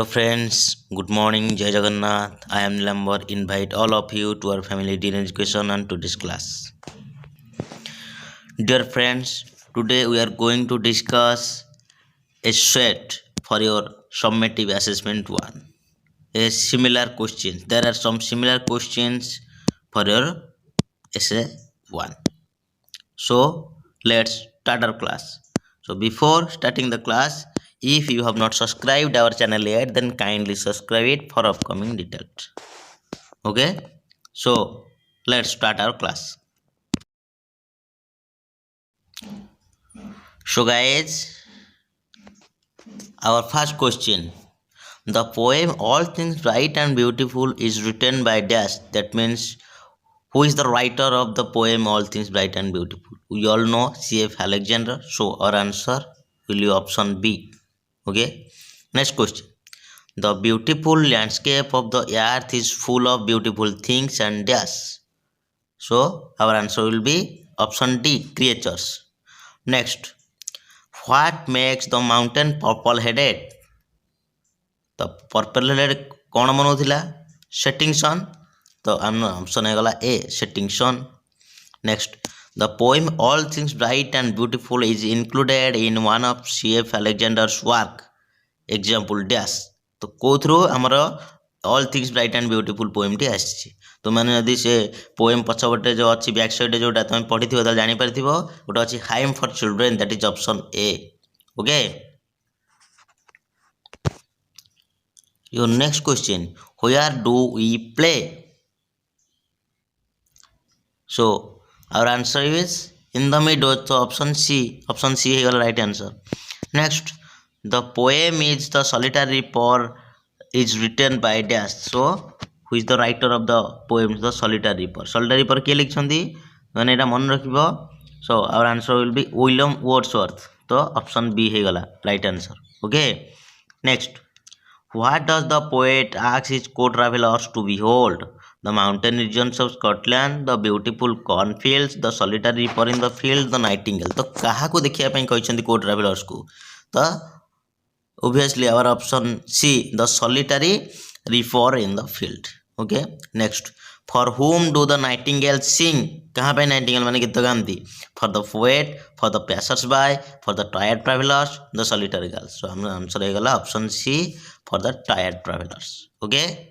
Hello friends, good morning, Jai Jagannath. I am Nilambar. Invite all of you to our family dinner education and today's class. Dear friends, today we are going to discuss a set for your summative assessment 1. A similar questions. There are some similar questions for your essay 1. So let's start our class. So before starting the class, if you have not subscribed our channel yet, then kindly subscribe it for upcoming details. Okay, so let's start our class. So guys, our first question. The poem All Things Bright and Beautiful is written by Dash. That means who is the writer of the poem All Things Bright and Beautiful? We all know C.F. Alexander. So our answer will be option B. Okay. Next question. The beautiful landscape of the earth is full of beautiful things and dash. So our answer will be option D. Creatures. Next. What makes the mountain purple headed? The purple headed कौन बनाउथिला setting sun. तो आम option है ए setting sun. Next, the poem All Things Bright and Beautiful is included in one of C.F. Alexander's work. Example dash. तो को through आमर All Things Bright and Beautiful poem T आसी तो मैंने यदि से पोएम पछपटे जो अच्छी बैक साइड जोटा तुम पढ़ी थो जानी पारिथिबो गोटे अच्छी hymn for children that is option A. Okay. Your next question, where do we play? So our answer is in the middle. So option C is the right answer. Next, the poem is the solitary reaper is written by dash. So who is the writer of the poem? The solitary reaper. Solitary reaper के लिखछंदी माने एटा मन रखिबो. So our answer will be William Wordsworth. तो option B है गला right answer. Okay. Next, what does the poet ask his co-travelers to behold? The mountain regions of Scotland, the beautiful cornfields, the solitary reaper in the field, the nightingale. तो कहा को देखिया ପାଇଁ କହିଛନ୍ତି co-travelers को? तो obviously our option C, the solitary reaper in the field. Okay. Next, for whom do the nightingales sing? कहाँ पे nightingale माने गीत गाती? For the poet, for the passers-by, for the tired travelers, the solitary girls. So हमारा answer है गला option C, for the tired travelers. Okay.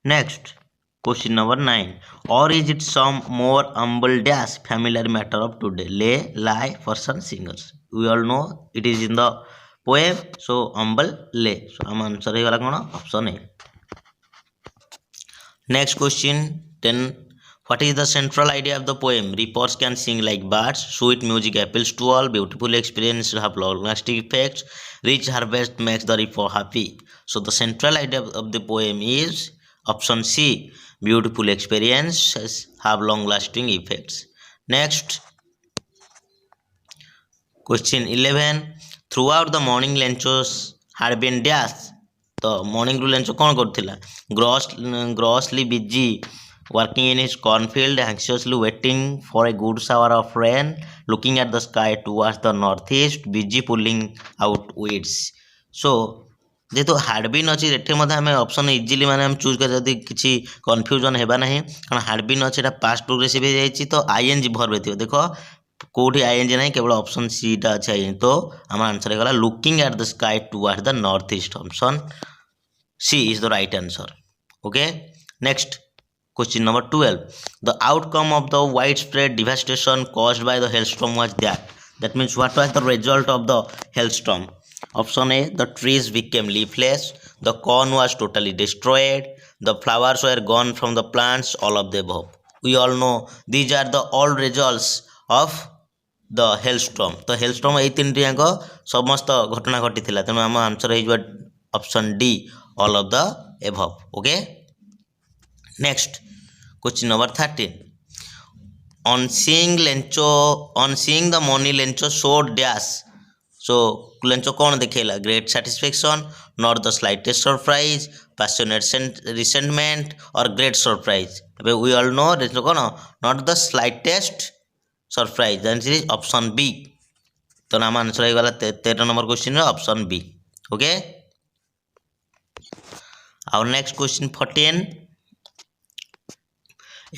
Next, question number 9. Or is it some more humble dash familiar matter of today? Lay, lie, person, singers. We all know it is in the poem. So humble, lay. So our answer is option A. Next question 10. What is the central idea of the poem? Reapers can sing like birds. Sweet music appeals to all. Beautiful experience have long-lasting effects. Rich harvest makes the reaper happy. So the central idea of the poem is option C. Beautiful experiences have long-lasting effects. Next, question 11. Throughout the morning lenchos had been dash. तो morning रू Lencho कौन करथिला? Grossly busy working in his cornfield, anxiously waiting for a good shower of rain, looking at the sky towards the northeast, busy pulling out weeds. So जेहेतु hard been अच्छी एठे मध्य आम option easily माने हम choose कर जदि किछि confusion हेबा नाही कारण हार्ड बीन अच्छी पास्ट प्रोग्रेसिव हो जाइछि तो आईएनजी भर बेथियो. देखो कोठी आईएनजी नाही केवल ऑप्शन सी टा अछि आईएनजी. तो हमर आंसर हे गला looking at the sky towards the north east. Option C is the right answer. Okay. Next, question number 12. The outcome of the widespread devastation caused by the hailstorm was that. That means what was the result of the hailstorm? Option A, the trees became leafless, the corn was totally destroyed, the flowers were gone from the plants, all of the above. We all know these are the all results of the hailstorm. तो hailstorm এই তিনটি যাক সমস্ত ঘটনা ঘটিଥିଲା. তেଣୁ ଆମ answer ହେଇଯିବ option D, all of the above. Okay. Next, question number 13. On seeing the money Lencho showed dash. So Lencho कौन देखेला? Great satisfaction, not the slightest surprise, passionate resentment, or great surprise. We all know Lencho कौन? Not the slightest surprise. Then it is option B. तो नाम answer हो गला 13 number question option B okay our next question 14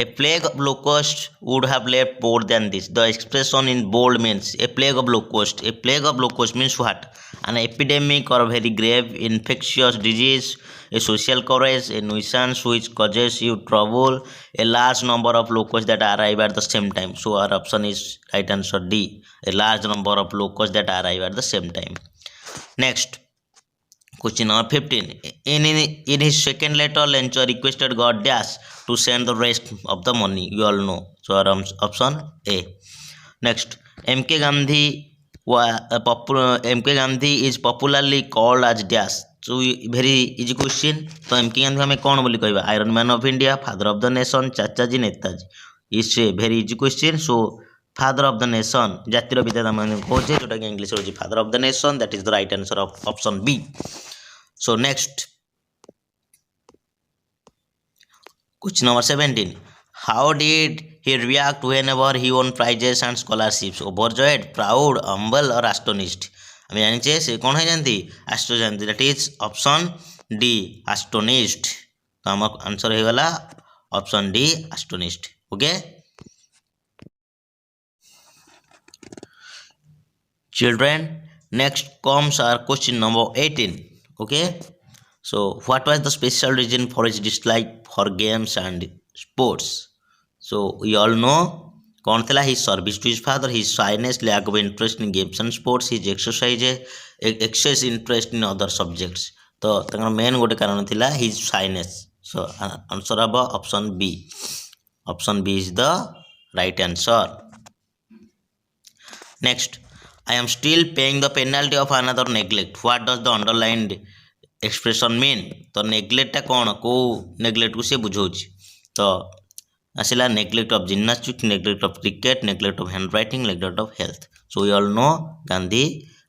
a plague of locusts would have left more than this the expression in bold means a plague of locusts a plague of locusts means what an epidemic or very grave infectious disease a social courage a nuisance which causes you trouble a large number of locusts that arrive at the same time so our option is right answer D a large number of locusts that arrive at the same time next question number 15. In his second letter, Lencho requested God Dash to send the rest of the money. You all know. So our option A. Next, MK Gandhi MK Gandhi is popularly called as Dash. So very easy question. तो MK Gandhi हमें कौन बोली कहबा iron man of India father of the nation Chacha ji Netaji it's a very easy question so father of the nation जातिर विधाता मैंने कहे जोटा कि इंग्लिश होची father of the nation that is the right answer of option B so next question number 17 how did he react whenever he won prizes and scholarships overjoyed proud humble or astonished আমি জানিছে সে কোন হয়ে জানতি আশ্চর্য জানতি that is option D astonished তো আমার answer হয়ে গলা option D astonished okay children next comes our question number 18 okay so what was the special reason for his dislike for games and sports so we all know कौन थिला his service to his father his shyness lack of interest in games and sports his exercise excess interest in other subjects तो तंगर main गोटे कारण थिला his shyness so answer हबो option b is the right answer next I am still paying the penalty of another neglect what does the underlined expression mean तो neglect टा कौन को neglect को से बुझौछि तो आसिला neglect of gymnastics neglect of cricket neglect of handwriting neglect of health so we all know Gandhi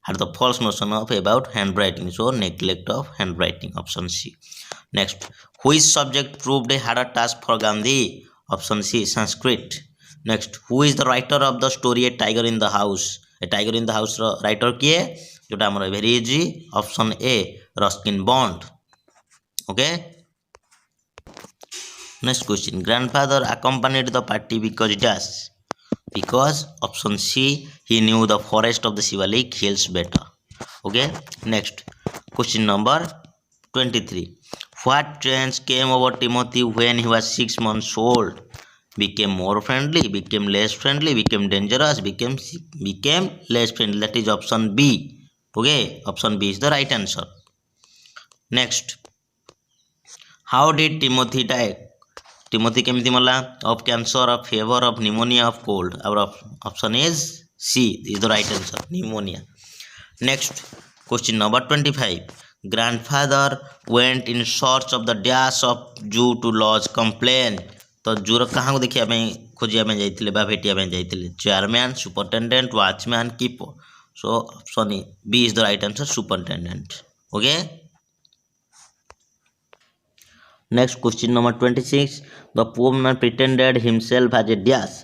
had the false notion of about handwriting so neglect of handwriting option C next which subject proved a harder task for Gandhi option C Sanskrit next who is the writer of the story a tiger in the house a tiger in the house ro writer kiye जोटा हमर very easy option A Ruskin bond okay next question grandfather accompanied the party because dash because option C he knew the forest of the Shivalik hills better okay next question number 23 what change came over Timothy when he was 6 months old became more friendly became less friendly became dangerous became less friendly that is option B okay option B is the right answer next how did Timothy die Timothy केमती मला of cancer of fever of pneumonia of cold our option is C is the right answer pneumonia next question number 25 grandfather went in search of the dash of zoo to lodge complaint तो जूर कहाँ को देखिया में खोजिया में जाइतिले बा भेटिया में जाइतिले chairman superintendent watchman keeper so option B is the right answer superintendent okay next question number 26 the poor man pretended himself as a dash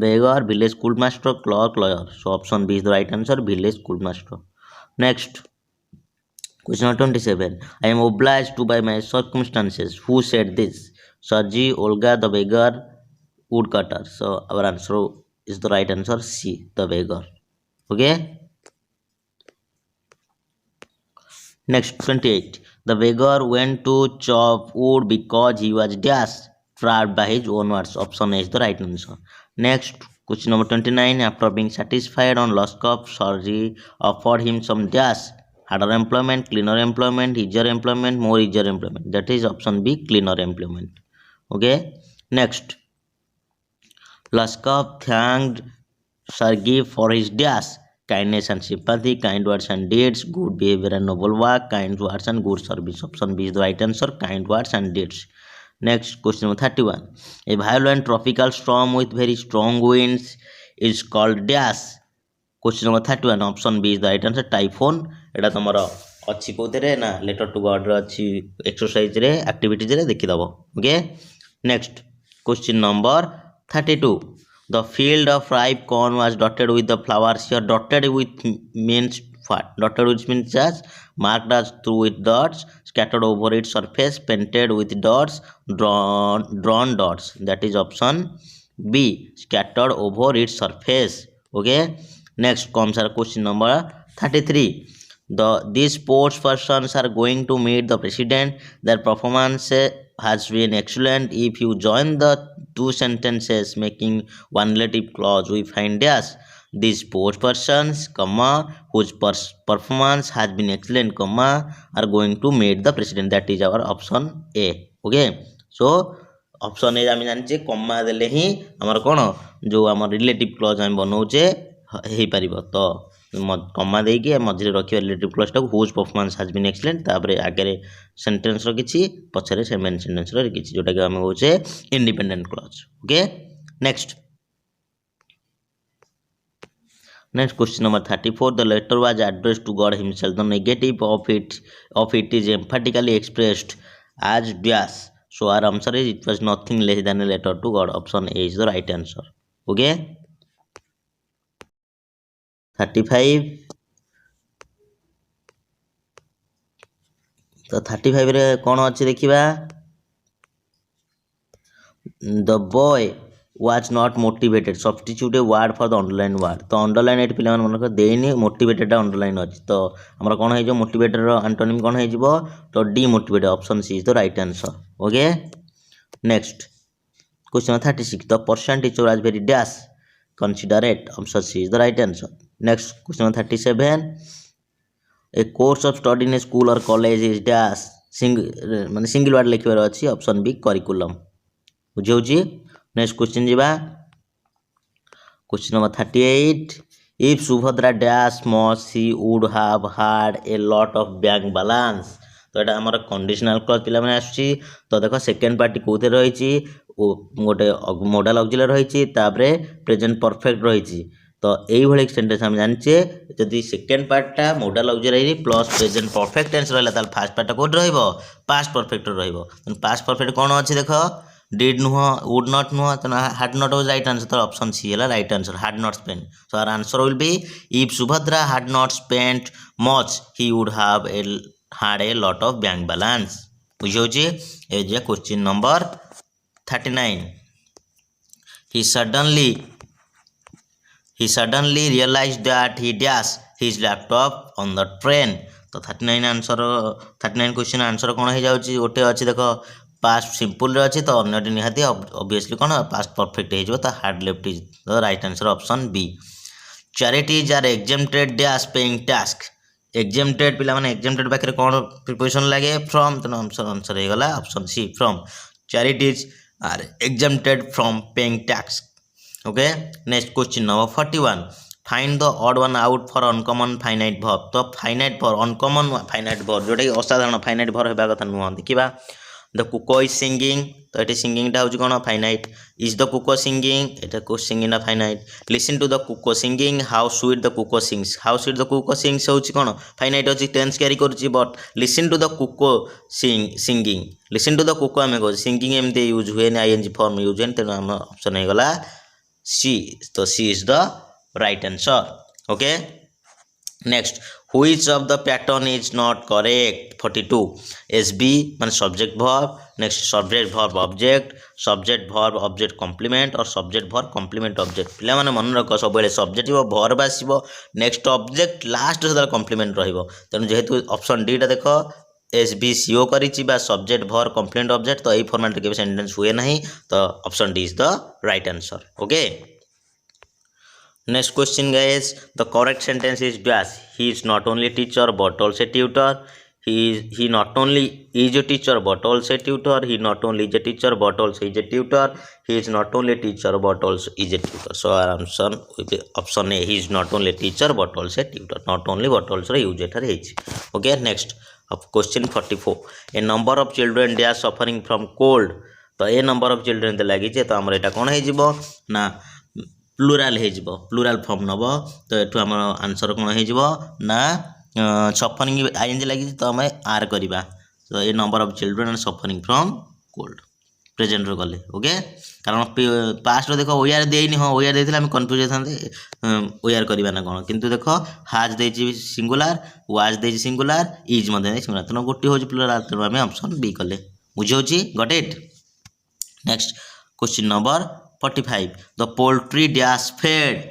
beggar village schoolmaster clerk lawyer so option B is the right answer village schoolmaster next question number 27 I am obliged to by my circumstances who said this Sarji Olga the beggar woodcutter so our answer is the right answer C the beggar okay next 28 the beggar went to chop wood because he was dash trapped by his own words option A is the right answer next question number 29 after being satisfied on loss of Sarji offered him some dash harder employment cleaner employment easier employment more easier employment that is option B cleaner employment okay next Laskov thanked Sergei for his dash kindness and sympathy kind words and deeds good behavior and noble work kind words and good service option B is the right answer kind words and deeds next question number 31 a violent tropical storm with very strong winds is called dash question number 31 option B is the right answer typhoon एटा तमर अच्छी कोतेरे ना letter to God रे अच्छी exercise रे activities रे देखि दबो okay next question number 32 The field of ripe corn was dotted with the flowers. Here dotted with means what? Dotted with means just marked as through with dots, scattered over its surface, painted with dots, drawn dots. That is option B, scattered over its surface. Okay. Next comes our question number 33. These sports persons are going to meet the president. Their performance has been excellent. If you join the two sentences making one relative clause, we find yes. These sports persons, comma, whose performance has been excellent, comma, are going to meet the president. That is our option A. Okay. So option A आम जाने कमा देले ही आमर कौन जो आम relative clause आम बनाऊे हो पार तो कमा देकी मझे रखा रिलेटिव क्लज टाक whose performance has been excellent तापर आगे सेंटेंस किसी पछरे से मेन सेंटेंस किसी जोटा कि आम कहे independent clause. Okay. Next question number 34. The letter was addressed to God himself. The negative of it is emphatically expressed as dash. So our answer is it was nothing less than a letter to God. Option A is the right answer. Okay. 35. तो 35 रे कौन अच्छी देखा. The boy was not motivated. Substitute a word for the underline word. तो underline ये पे मन देनी मोटिवेटेड अंडरलाइन अच्छी तो आमर कौन हो मोटिवेटेड एंटोनिम कौन हो तो demotivated. Option C is the right answer. Okay. Next question 36. The person teacher was very dash considerate. Option C is the right answer. Next question 37. A course of study in school or college is dash माने single word लिखबार अच्छी. Option B curriculum. बुझे. Next question जीवा. Question number 38. If Subhadra dash much she would have had a lot of bank balance. तो यहाँ आम conditional clause पे आसूँ. तो देख सेकेंड पार्टी कौन रही गोटे मॉडल ऑक्सिलरी रही प्रेजेंट परफेक्ट रही. तो यही सेंटेंस आम जाने जदि सेकेंड पार्टा modal auxiliary plus present perfect tense रहा फास्ट पार्टा कौट पास्ट परफेक्ट पास्ट परफेक्ट कौन अच्छी देख डिड नुह वुड नॉट नुह तो had not was right answer. तो ऑप्शन सी है right answer had not spend. So our answer will be if Subhadra had not spent much he would have had a lot of bank balance. बुझे. Question number 39. he suddenly realized that he dashed his laptop on the train. तो 39 answer 39 question answer कौन हो जाऊँगी गोटे अच्छी देख past simple अच्छी तो अन्य निहाती ऑब्वियसली कौन पास्ट परफेक्ट हो तो had left is the right answer. Option B. Charities are exempted dash paying tax. Exempted पिला माने एग्जेम्प्टेड पाखे कौन प्रिपोजिशन लगे फ्रॉम. तो आंसर हो गला option C from. Charities are exempted from paying tax. Okay. Next question number 41. Find the odd one out for uncommon finite verb. तो finite verb uncommon finite verb जोटा कि असाधारण फाइनाइट वर्ब होगा कथा नुह. देखा द कुको इज सिंगिंग. तो ये सिंगिंगटा हूँ कौन finite. Is the cuckoo singing ये सिंगिंगटा finite. Listen to the cuckoo singing. How sweet the cuckoo sings. How sweet the cuckoo sings हूँ कौन फाइनाइट अच्छी टेंस क्यारी करुच्ची. But listen to the cuckoo singing. Listen to the cuckoo आम कह singing एमती use हुए ING form use हुए. तेणु आम ऑप्शन हो गला सी. तो C is the right answer. Okay. Next which of the pattern is not correct. 42. SB मान subject verb. next subject verb object, subject verb object complement और subject verb complement object. पिला माने मन रख सब subject verb आसो next object last सदा complement रहिबो. तेणु जेहेतु ऑप्शन डी टा देख SB CO करिछि बा subject verb complement object तो एई फॉर्मेट के सेंटेंस हुए नहीं. तो option D is the right answer. Okay. Next question guys, the correct sentence is dash. He is not only teacher but also tutor. He not only is a teacher but also a tutor. He not only is a teacher but also is a tutor. He is not only a teacher but also is a tutor. So our answer will be option A. He is not only a teacher but also a tutor. Not only but also use it. Okay. Next question 44. A number of children they are suffering from cold. तो a number of children तो लगी तो आमर यहाँ कौन हो ना plural हो प्लूराल फॉर्म नब. तो ये आम आंसर कौन हो ना सफरिंग आईएनजी लगी तो आम आर करवा. तो ये number of children are suffering from cold. Present रो कले ओके कारण पास्ट रो देखो ओआर देइनी हाँ ओआर देथिला हम कंफ्यूज होथांते ओआर करबा ना कोन किंतु देखो हाज देछि सिंगुलर वाज देछि सिंगुलर इज मध्ये देछि सिंगुलर तनो गोटी होछि प्लुराल तनो हम ऑप्शन बी कले बुझि होछि got it. Next question number 45 the poultry dash fed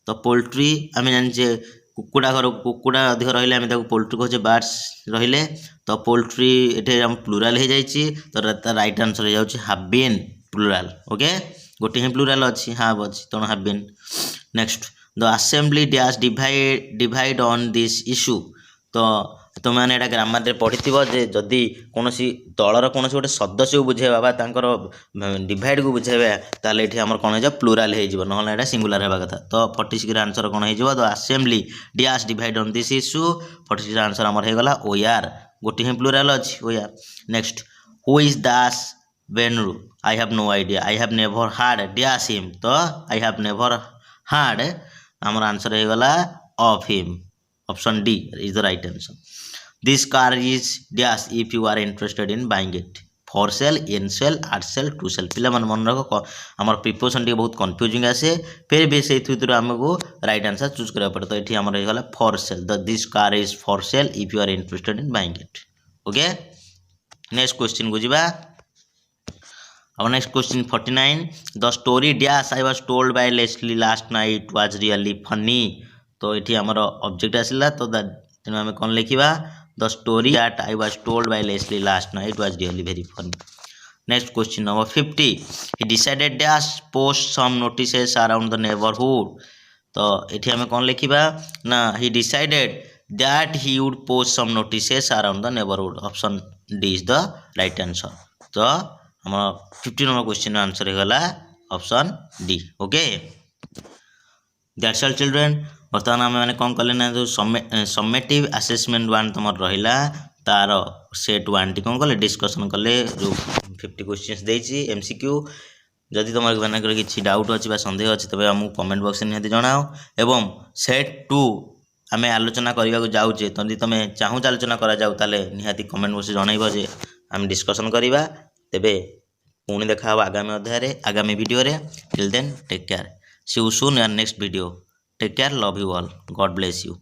तो पोल्ट्री आम जाने कुकुड़ा घर कुकुड़ा अधिक रहिले आम पोल्ट्री कहे बार्ड्स रहिले तो पोल्ट्री ये प्लुराल हो जाए तो राइट आंसर हो हैव बीन प्लुराल ओके गोटे ही प्लुराल अच्छी हैव अच्छी तेणु have been. Next the assembly dash divide on this issue तो तुम मैंने ग्रामर पढ़ी जे जदि कौन दलर कौन गोटे सदस्य को बुझेबा बा तांकर डिवाइड को बुझेबा ताले एठी हमर कौन हो प्लुराल हो ना एटा सिंगुलर होगा कथा तो 46 आंसर कौन हो the assembly dash divide on this issue 46 answer हमर हो गला ओआर गोटे ही प्लुराल अच्छी ओआर। नेक्स्ट हु इज दास वेनरू I have no idea I have never heard dash him तो आई हैव नेवर हार्ड हमर आंसर हो गला of him option D is the right answer. This car is dash if you are interested in buying it for sale in sale at sale to sale पिला मन मन रख हमर preposition T बहुत confusing आसे फिर भी से थुतुर हमको राइट आंसर चूज करा पड़े तो एठी हमर गला for sale the this car is for sale if you are interested in buying it okay. Next question को जिबा our next question 49 the story dash I was told by Leslie last night was really funny तो एठी हमर object आसिला तो तेनु हम कोन लिखिबा the story that I was told by Leslie last night was really very funny। Next question number 50 he decided dash post some notices around the neighborhood तो एठी हम कोन लिखिबा ना he decided that he would post some notices around the neighborhood option D is the right answer तो हम 50 number question answer होला option D okay. That's all children बर्तमान आम मैंने कौन कले ना जो समेटिव आसेसमेंट वन तुम रहा तार सेट वन टी कौन कले डिस्कसन कले जो 50 क्वेश्चंस देछि एमसीक्यू जदि तुम मानकर किसी डाउट अच्छी सन्देह अच्छी तबे आमको कमेंट बॉक्स में निहाती जनाओ एवं सेट टू आम आलोचना करने को जाऊे जदि तुम चाहूँ आलोचना करा जाऊ ताले निहाती कमेंट बॉक्स जनइब जे आम डिस्कसन करवा तेबे पुणी देखा आगामी अध्याय आगामी वीडियो रे till then take care see you soon in next video take care love you all God bless you.